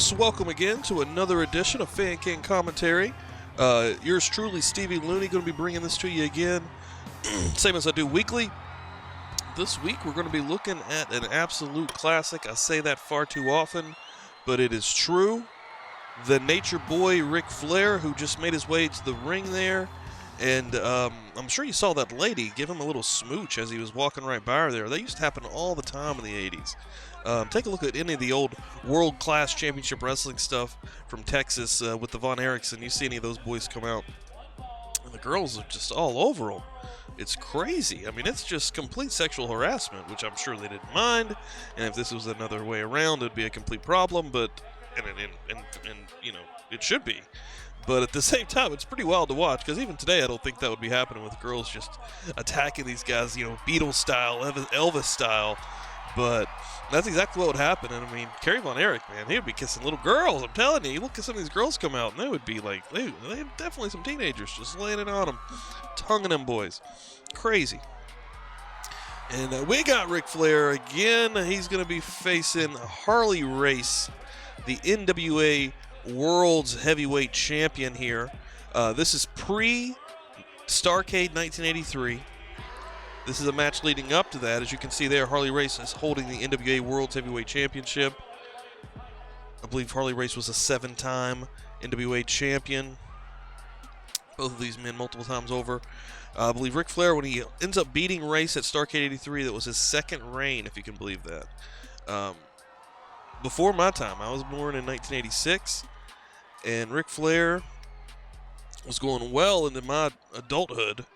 folks, welcome again to another edition of Fan Cam Commentary. Yours truly, Stevie Looney, going to be bringing this to you again, same as I do weekly. This week we're going to be looking at an absolute classic. I say that far too often, but it is true. The Nature Boy Ric Flair, who just made his way to the ring there, and I'm sure you saw that lady give him a little smooch as he was walking right by her there. That used to happen all the time in the 80s. Take a look at any of the old world-class championship wrestling stuff from Texas with the Von Erichsen. You see any of those boys come out, and the girls are just all over them. It's crazy. I mean, it's just complete sexual harassment, which I'm sure they didn't mind. And if this was another way around, it'd be a complete problem. But and you know, it should be. But at the same time, it's pretty wild to watch, because even today I don't think that would be happening with girls just attacking these guys, you know, Beatles style, Elvis style. But that's exactly what would happen. And I mean, Kerry Von Erich, man, he would be kissing little girls. I'm telling you, you look at some of these girls come out, and they would be like, they definitely some teenagers just laying it on them, tonguing them boys. Crazy. And we got Ric Flair again. He's going to be facing Harley Race, the NWA World's Heavyweight Champion here. This is pre-STARRCADE 1983. This is a match leading up to that. As you can see there, Harley Race is holding the NWA World's Heavyweight Championship. I believe Harley Race was a 7-time NWA champion. Both of these men multiple times over. I believe Ric Flair, when he ends up beating Race at STARRCADE 83, that was his second reign, if you can believe that. Before my time, I was born in 1986, and Ric Flair was going well into my adulthood.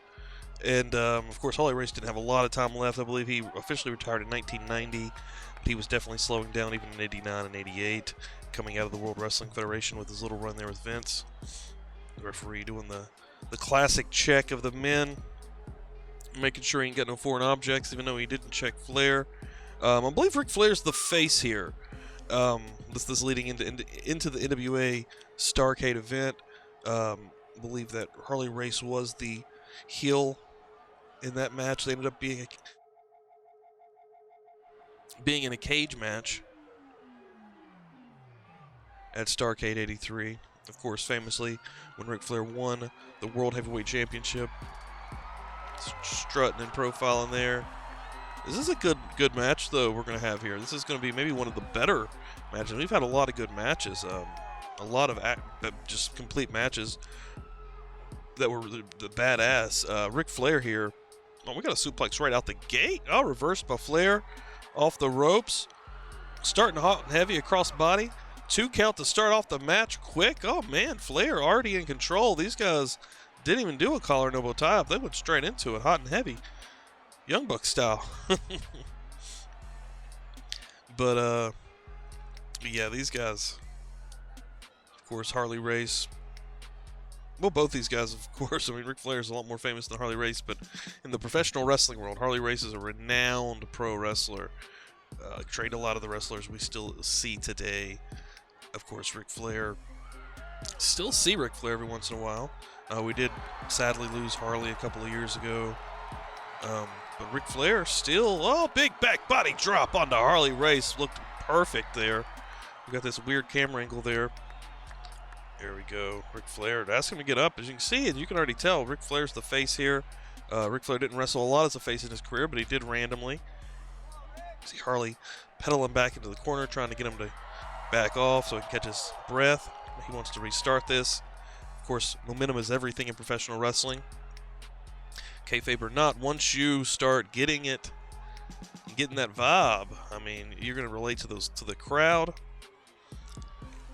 And, of course, Harley Race didn't have a lot of time left. I believe he officially retired in 1990. But he was definitely slowing down even in 89 and 88, coming out of the World Wrestling Federation with his little run there with Vince. The referee doing the classic check of the men, making sure he ain't got no foreign objects, even though he didn't check Flair. I believe Ric Flair's the face here. This is leading into the NWA STARRCADE event. I believe that Harley Race was the heel in that match. They ended up being in a cage match at STARRCADE 83. Of course, famously, when Ric Flair won the World Heavyweight Championship, strutting and profiling there. This is a good match, though, we're going to have here. This is going to be maybe one of the better matches. We've had a lot of good matches, a lot of just complete matches that were the badass. Ric Flair here. Oh, we got a suplex right out the gate. Oh, reversed by Flair off the ropes. Starting hot and heavy across body. 2 count to start off the match quick. Oh, man, Flair already in control. These guys didn't even do a collar and elbow tie-up. They went straight into it, hot and heavy. Young Buck style. But, yeah, these guys, of course, Harley Race. Well, both these guys, of course. I mean, Ric Flair is a lot more famous than Harley Race, but in the professional wrestling world, Harley Race is a renowned pro wrestler. Trained a lot of the wrestlers we still see today. Of course, Ric Flair. Still see Ric Flair every once in a while. We did sadly lose Harley a couple of years ago. But Ric Flair still, big back body drop onto Harley Race. Looked perfect there. We got this weird camera angle there. There we go. Ric Flair. Ask him to get up. As you can see, and you can already tell, Ric Flair's the face here. Ric Flair didn't wrestle a lot as a face in his career, but he did randomly. See Harley pedaling back into the corner, trying to get him to back off so he can catch his breath. He wants to restart this. Of course, momentum is everything in professional wrestling. Kayfabe or not, once you start getting it, getting that vibe, I mean, you're going to relate to the crowd.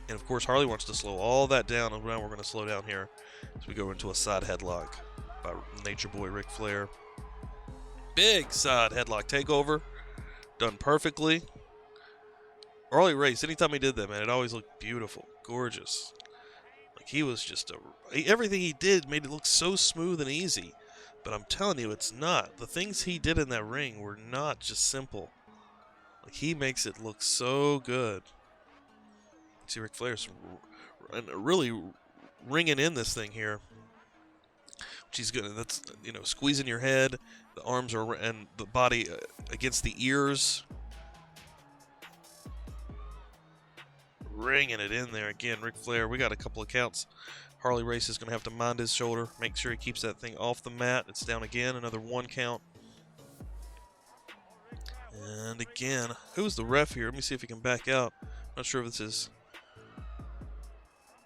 And of course, Harley wants to slow all that down, and now we're going to slow down here as we go into a side headlock by Nature Boy Ric Flair. Big side headlock takeover, done perfectly. Harley Race, anytime he did that, man, it always looked beautiful, gorgeous. Like he was just everything he did made it look so smooth and easy. But I'm telling you, it's not. The things he did in that ring were not just simple. Like he makes it look so good. See Ric Flair's really ringing in this thing here. She's good. That's, you know, squeezing your head. The arms are and the body against the ears. ringing it in there again. Ric Flair, we got a couple of counts. Harley Race is going to have to mind his shoulder, make sure he keeps that thing off the mat. It's down again, another 1 count. And again, who's the ref here? Let me see if he can back out. Not sure if this is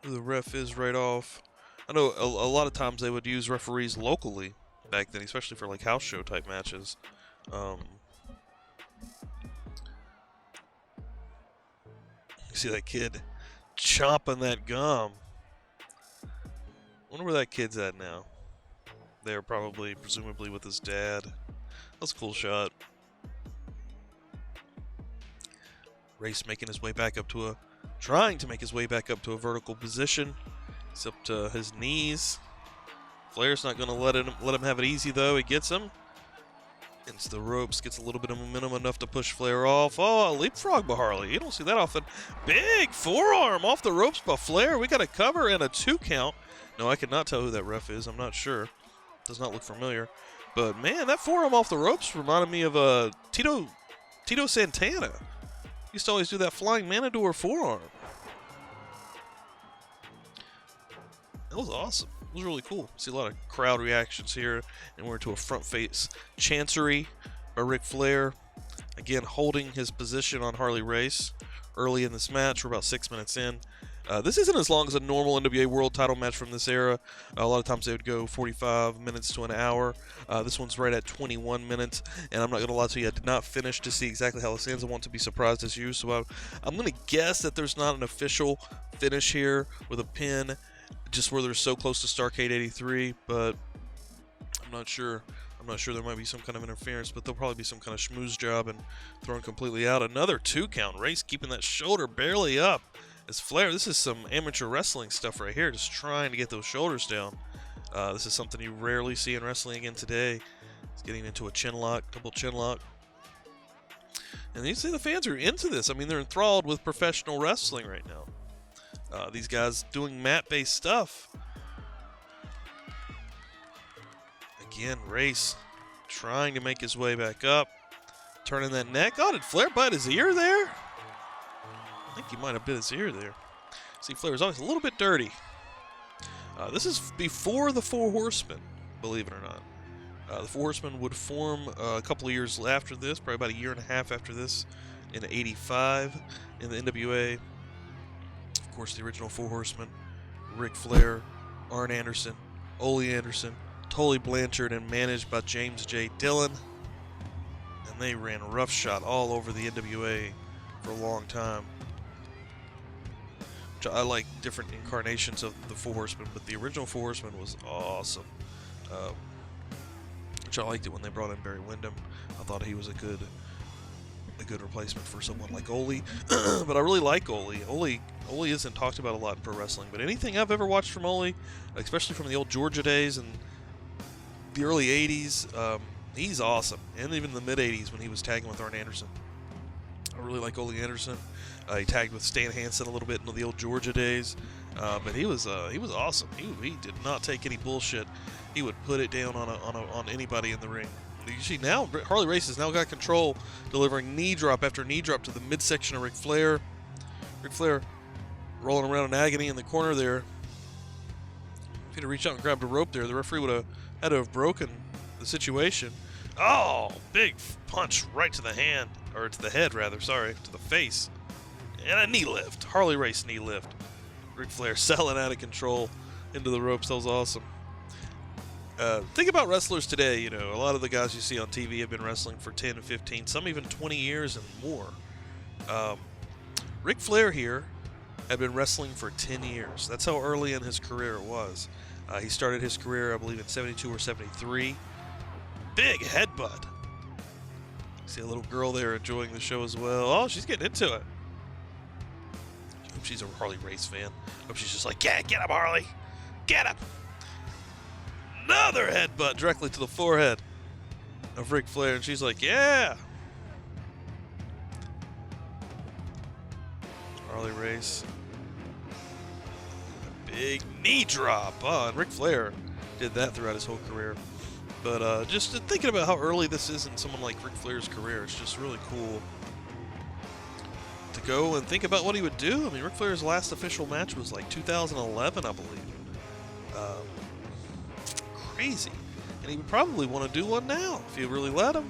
who the ref is right off. I know a lot of times they would use referees locally back then, especially for like house show type matches. You see that kid chomping that gum. Wonder where that kid's at now. They're probably, presumably, with his dad. That's a cool shot. Race making his way back up to trying to make his way back up to a vertical position. He's up to his knees. Flair's not going to let him have it easy though. He gets him into the ropes, gets a little bit of momentum enough to push Flair off. Oh, a leapfrog by Harley. You don't see that often. Big forearm off the ropes by Flair. We got a cover and a 2 count. No, I could not tell who that ref is. I'm not sure. Does not look familiar. But man, that forearm off the ropes reminded me of Tito Santana. Used to always do that flying matador forearm. That was awesome. It was really cool. See a lot of crowd reactions here, and we're into a front face chancery by Ric Flair. Again, holding his position on Harley Race early in this match. We're about 6 minutes in. This isn't as long as a normal NWA World Title match from this era. A lot of times they would go 45 minutes to an hour. This one's right at 21 minutes, and I'm not going to lie to you, I did not finish to see exactly how this ends. I want to be surprised as you, so I'm going to guess that there's not an official finish here with a pin, just where they're so close to STARRCADE 83, but I'm not sure. I'm not sure. There might be some kind of interference, but there'll probably be some kind of schmooze job and thrown completely out. Another 2 count. Race keeping that shoulder barely up. As Flair, this is some amateur wrestling stuff right here, just trying to get those shoulders down. This is something you rarely see in wrestling again today. He's getting into a chin lock, double chin lock. And you see the fans are into this. I mean, they're enthralled with professional wrestling right now. These guys doing mat-based stuff. Again, Race trying to make his way back up. Turning that neck. Oh, did Flair bite his ear there? I think he might have bit his ear there. See, Flair is always a little bit dirty. This is before the Four Horsemen, believe it or not. The Four Horsemen would form a couple of years after this, probably about a year and a half after this, in '85 in the NWA. Of course, the original Four Horsemen: Ric Flair, Arn Anderson, Ole Anderson, Tully Blanchard, and managed by James J. Dillon. And they ran roughshod all over the NWA for a long time. I like different incarnations of the Four Horsemen, but the original Four Horsemen was awesome. Which I liked it when they brought in Barry Windham. I thought he was a good replacement for someone like Ole. But I really like Ole. Ole isn't talked about a lot in pro wrestling, but anything I've ever watched from Ole, especially from the old Georgia days and the early '80s, he's awesome. And even the mid '80s when he was tagging with Arn Anderson. I really like Ole Anderson. He tagged with Stan Hansen a little bit in the old Georgia days, but he was awesome. He did not take any bullshit. He would put it down on anybody in the ring. You see now Harley Race has now got control, delivering knee drop after knee drop to the midsection of Ric Flair. Ric Flair rolling around in agony in the corner there. If he'd have reached out and grabbed a rope there, the referee would have had to have broken the situation. Oh, big punch right to the hand, or to the head rather, sorry, to the face. And a knee lift. Harley Race knee lift. Ric Flair selling out of control into the ropes. That was awesome. Think about wrestlers today. You know, a lot of the guys you see on TV have been wrestling for 10, 15, some even 20 years and more. Ric Flair here had been wrestling for 10 years. That's how early in his career it was. He started his career, I believe, in 72 or 73. Big headbutt. See a little girl there enjoying the show as well. Oh, she's getting into it. Hope she's a Harley Race fan. Hope she's just like, yeah, get him, Harley. Get him. Another headbutt directly to the forehead of Ric Flair. And she's like, yeah. Harley Race. A big knee drop. Oh, and Ric Flair did that throughout his whole career. But just thinking about how early this is in someone like Ric Flair's career, it's just really cool to go and think about what he would do. I mean, Ric Flair's last official match was like 2011, I believe. Crazy. And he would probably want to do one now if you really let him.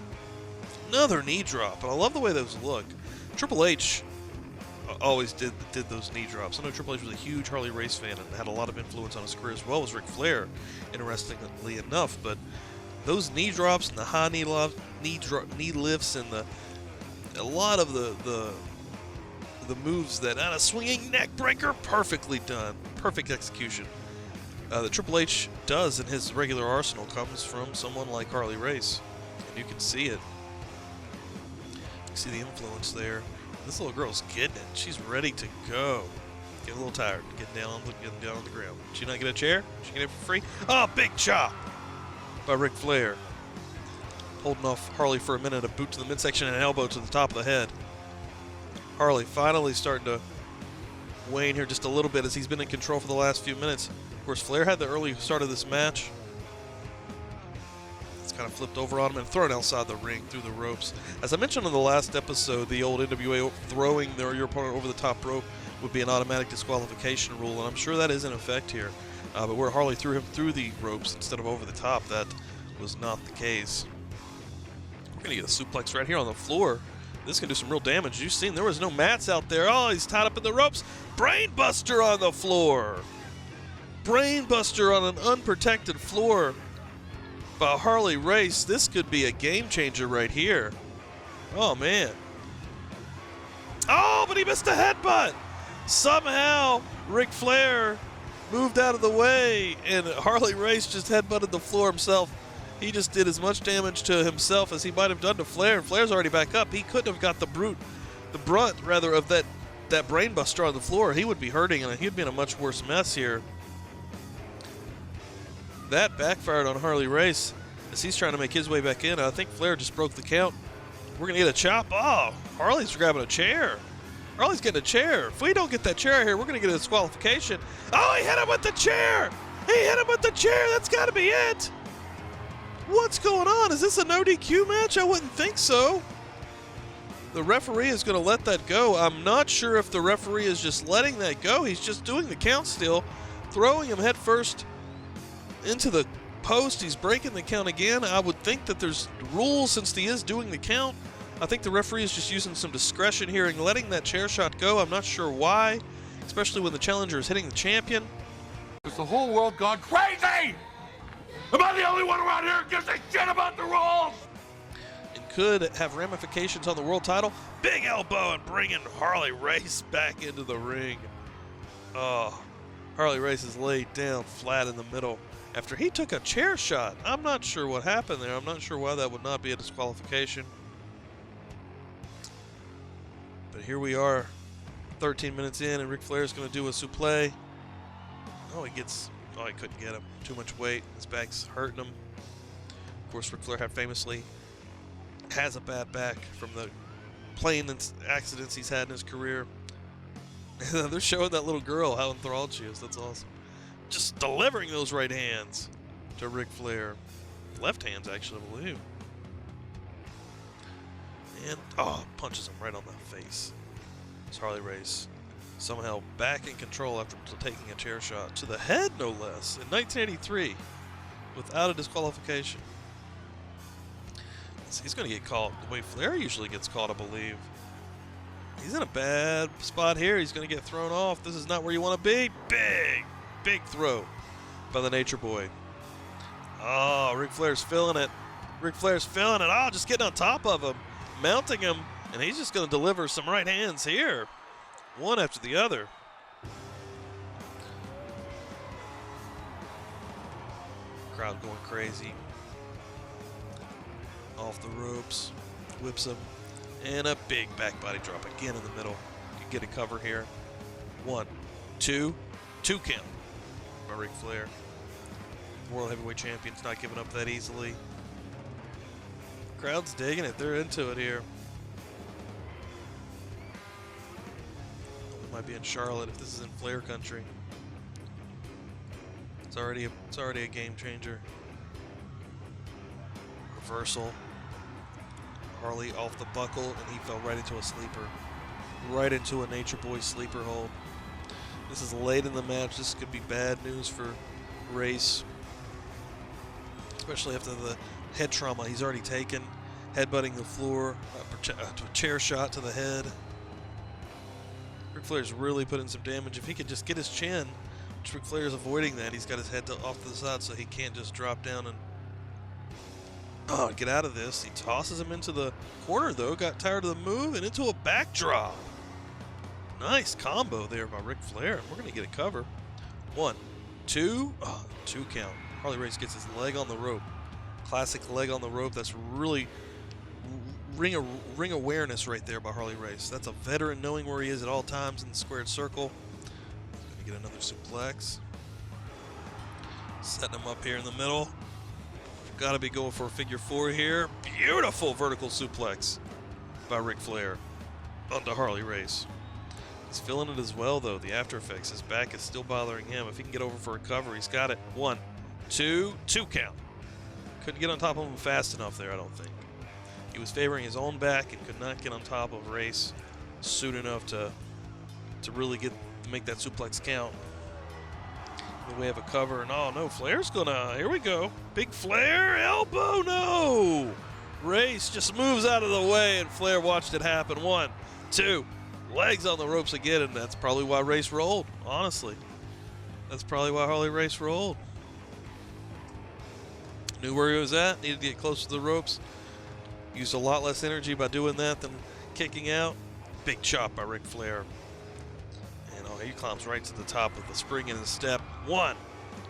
Another knee drop, and I love the way those look. Triple H always did those knee drops. I know Triple H was a huge Harley Race fan and had a lot of influence on his career, as well as Ric Flair, interestingly enough. But those knee drops and the high knee lifts and a lot of the moves that a swinging neck breaker, perfectly done, perfect execution. That Triple H does in his regular arsenal comes from someone like Harley Race, and you can see it. You see the influence there. This little girl's getting it. She's ready to go. Getting a little tired, getting down on the ground. She not get a chair? She get it for free? Oh, big chop by Ric Flair. Holding off Harley for a minute, a boot to the midsection and an elbow to the top of the head. Harley finally starting to wane here just a little bit as he's been in control for the last few minutes. Of course, Flair had the early start of this match. It's kind of flipped over on him and thrown outside the ring through the ropes. As I mentioned in the last episode, the old NWA throwing your opponent over the top rope would be an automatic disqualification rule, and I'm sure that is in effect here. But where Harley threw him through the ropes instead of over the top, that was not the case. We're going to get a suplex right here on the floor. This can do some real damage. You've seen there was no mats out there. Oh, he's tied up in the ropes. Brainbuster on the floor. Brainbuster on an unprotected floor by Harley Race. This could be a game changer right here. Oh, man. Oh, but he missed a headbutt. Somehow, Ric Flair moved out of the way, and Harley Race just headbutted the floor himself. He just did as much damage to himself as he might have done to Flair, and Flair's already back up. He couldn't have got the brunt of that brainbuster on the floor. He would be hurting, and he'd be in a much worse mess here. That backfired on Harley Race as he's trying to make his way back in. I think Flair just broke the count. We're going to get a chop. Oh, Harley's grabbing a chair. Harley's getting a chair. If we don't get that chair here, we're going to get a disqualification. Oh, he hit him with the chair. He hit him with the chair. That's got to be it. What's going on? Is this a no DQ match? I wouldn't think so. The referee is going to let that go. I'm not sure if the referee is just letting that go. He's just doing the count still, throwing him head first into the post. He's breaking the count again. I would think that there's rules since he is doing the count. I think the referee is just using some discretion here and letting that chair shot go. I'm not sure why, especially when the challenger is hitting the champion. Has the whole world gone crazy? Am I the only one around here who gives a shit about the rules? And could have ramifications on the world title. Big elbow and bringing Harley Race back into the ring. Oh, Harley Race is laid down flat in the middle after he took a chair shot. I'm not sure what happened there. I'm not sure why that would not be a disqualification. But here we are, 13 minutes in, and Ric Flair is going to do a suplex. Oh, he couldn't get him. Too much weight. His back's hurting him. Of course, Ric Flair famously has a bad back from the plane accidents he's had in his career. They're showing that little girl how enthralled she is. That's awesome. Just delivering those right hands to Ric Flair. Left hands, actually, I believe. And, punches him right on the face. It's Harley Race. Somehow back in control after taking a chair shot to the head, no less, in 1983, without a disqualification. He's going to get caught the way Flair usually gets caught, I believe. He's in a bad spot here. He's going to get thrown off. This is not where you want to be. Big throw by the Nature Boy. Oh, Ric Flair's feeling it. Ric Flair's feeling it. Oh, just getting on top of him, mounting him, and he's just going to deliver some right hands here. One after the other. Crowd going crazy. Off the ropes. Whips him. And a big back body drop again in the middle. You can get a cover here. 1, 2 count by Ric Flair. World Heavyweight Champion's not giving up that easily. Crowd's digging it. They're into it here. Might be in Charlotte if this is in Flair country. It's already a game changer. Reversal. Harley off the buckle, and he fell right into a sleeper. right into a Nature Boy sleeper hold. This is late in the match. This could be bad news for Race, especially after the head trauma he's already taken, headbutting the floor, a chair shot to the head. Ric Flair's really put in some damage. If he could just get his chin, which Ric Flair's avoiding that, he's got his head off to the side so he can't just drop down and get out of this. He tosses him into the corner though, got tired of the move, and into a backdrop. Nice combo there by Ric Flair. We're going to get a cover. 1, 2, 2 count. Harley Race gets his leg on the rope. Classic leg on the rope. That's really ring awareness right there by Harley Race. That's a veteran knowing where he is at all times in the squared circle. Going to get another suplex. Setting him up here in the middle. Got to be going for a figure 4 here. Beautiful vertical suplex by Ric Flair onto Harley Race. He's feeling it as well, though. The after effects. His back is still bothering him. If he can get over for a cover, he's got it. 1, 2, 2 count. Couldn't get on top of him fast enough there, I don't think. He was favoring his own back and could not get on top of Race soon enough to really make that suplex count. We have a cover, and oh no, Flair's gonna, here we go. Big Flair, elbow, no! Race just moves out of the way, and Flair watched it happen. 1, 2, legs on the ropes again, and that's probably why Race rolled, honestly. That's probably why Harley Race rolled. Knew where he was at, needed to get close to the ropes. Used a lot less energy by doing that than kicking out. Big chop by Ric Flair. And oh, he climbs right to the top with the spring in his step. 1,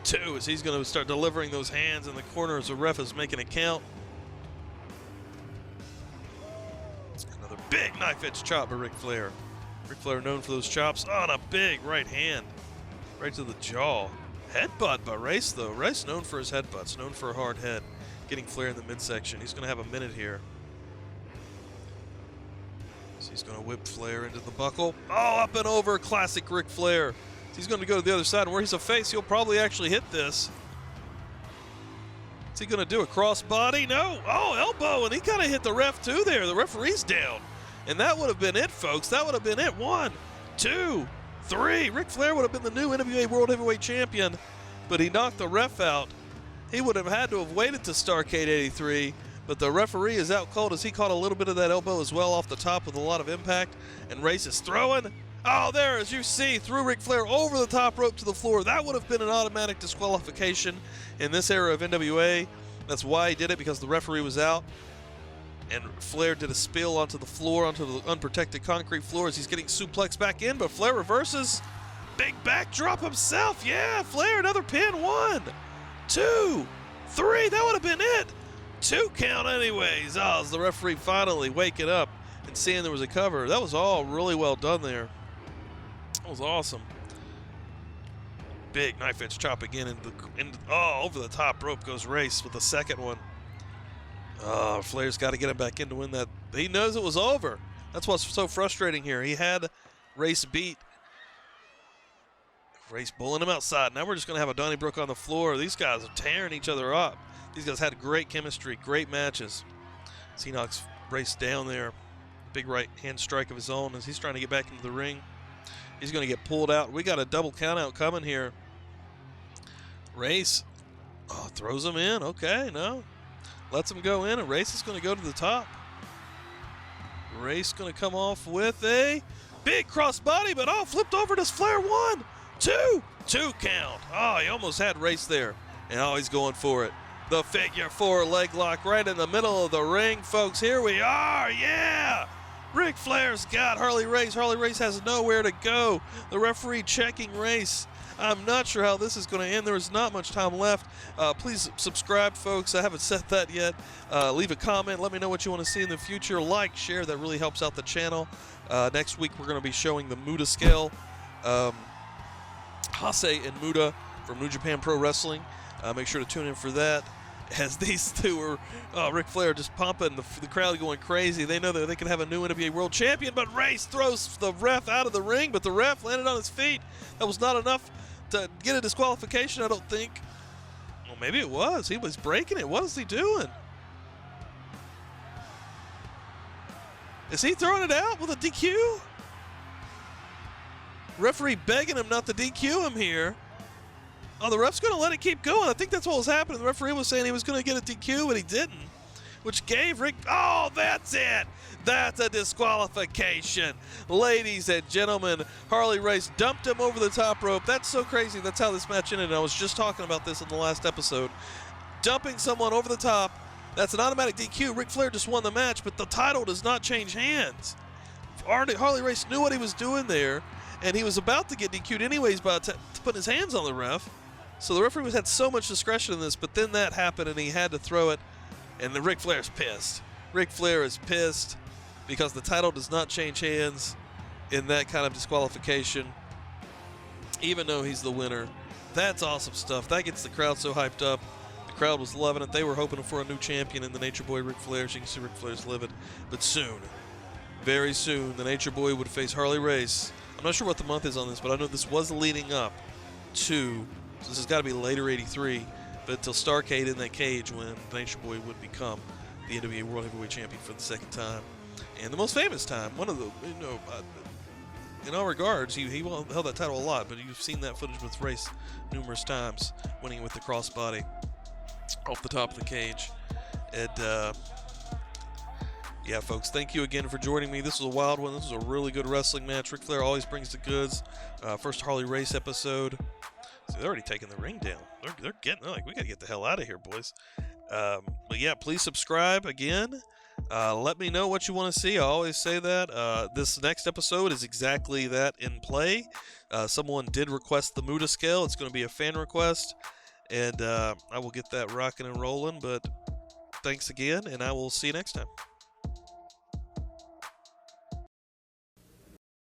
2, as he's going to start delivering those hands in the corner as the ref is making a count. Another big knife edge chop by Ric Flair. Ric Flair known for those chops on a big right hand. Right to the jaw. Headbutt by Race, though. Race known for his headbutts, known for a hard head. Getting Flair in the midsection. He's going to have a minute here. So he's going to whip Flair into the buckle. Oh, up and over. Classic Ric Flair. He's going to go to the other side, and where he's a face, he'll probably actually hit this. Is he going to do a crossbody? No. Oh, elbow, and he kind of hit the ref too there. The referee's down. And that would have been it, folks. That would have been it. 1, 2, 3. Ric Flair would have been the new NWA World Heavyweight Champion, but he knocked the ref out. He would have had to have waited to STARRCADE 83, but the referee is out cold as he caught a little bit of that elbow as well off the top with a lot of impact. And Race is throwing. Oh, there, as you see, threw Ric Flair over the top rope to the floor. That would have been an automatic disqualification in this era of NWA. That's why he did it, because the referee was out. And Flair did a spill onto the floor, onto the unprotected concrete floor as he's getting suplexed back in, but Flair reverses. Big backdrop himself. Yeah, Flair, another pin. 1, 2, 3. That would have been it. 2 count anyways. Oh, as the referee finally waking up and seeing there was a cover. That was all really well done there. That was awesome. Big knife edge chop again. Over the top rope goes Race with the second one. Oh, Flair's got to get him back in to win that. He knows it was over. That's what's so frustrating here. He had Race beat. Race pulling him outside. Now we're just going to have a Donnybrook on the floor. These guys are tearing each other up. These guys had great chemistry, great matches. As he knocks Race down there. Big right hand strike of his own as he's trying to get back into the ring. He's going to get pulled out. We got a double count out coming here. Race throws him in. Okay, no. Lets him go in, and Race is going to go to the top. Race going to come off with a big crossbody, but flipped over to Flair. 1, 2, 2 count. Oh, he almost had Race there, and he's going for it. The figure 4 leg lock right in the middle of the ring, folks. Here we are, yeah! Ric Flair's got Harley Race. Harley Race has nowhere to go. The referee checking Race. I'm not sure how this is going to end. There is not much time left. Please subscribe, folks. I haven't said that yet. Leave a comment. Let me know what you want to see in the future. Like, share. That really helps out the channel. Next week, we're going to be showing the Muda scale. Hase and Muda from New Japan Pro Wrestling. Make sure to tune in for that. As these two are, Ric Flair just pumping, the crowd going crazy. They know that they can have a new NWA World Champion, but Race throws the ref out of the ring, but the ref landed on his feet. That was not enough to get a disqualification, I don't think. Well, maybe it was. He was breaking it. What is he doing? Is he throwing it out with a DQ? Referee begging him not to DQ him here. Oh, the ref's going to let it keep going. I think that's what was happening. The referee was saying he was going to get a DQ, but he didn't, which gave Rick... Oh, that's it. That's a disqualification. Ladies and gentlemen, Harley Race dumped him over the top rope. That's so crazy. That's how this match ended. I was just talking about this in the last episode. Dumping someone over the top, that's an automatic DQ. Ric Flair just won the match, but the title does not change hands. Harley Race knew what he was doing there, and he was about to get DQ'd anyways by putting his hands on the ref. So the referee had so much discretion in this, but then that happened, and he had to throw it, and then Ric Flair's pissed. Ric Flair is pissed because the title does not change hands in that kind of disqualification, even though he's the winner. That's awesome stuff. That gets the crowd so hyped up. The crowd was loving it. They were hoping for a new champion in the Nature Boy Ric Flair. As you can see, Ric Flair's livid. But soon, very soon, the Nature Boy would face Harley Race. I'm not sure what the month is on this, but I know this was leading up to... So this has got to be later 83, but until STARRCADE in that cage when Nature Boy would become the NWA World Heavyweight Champion for the second time. And the most famous time, one of the, in all regards, he held that title a lot, but you've seen that footage with Race numerous times, winning with the crossbody off the top of the cage. And, yeah, folks, thank you again for joining me. This was a wild one. This was a really good wrestling match. Ric Flair always brings the goods. First Harley Race episode. So they're already taking the ring down. They're like, we got to get the hell out of here, boys. But yeah, please subscribe again. Let me know what you want to see. I always say that. This next episode is exactly that in play. Someone did request the Muda scale. It's going to be a fan request. And I will get that rocking and rolling. But thanks again, and I will see you next time.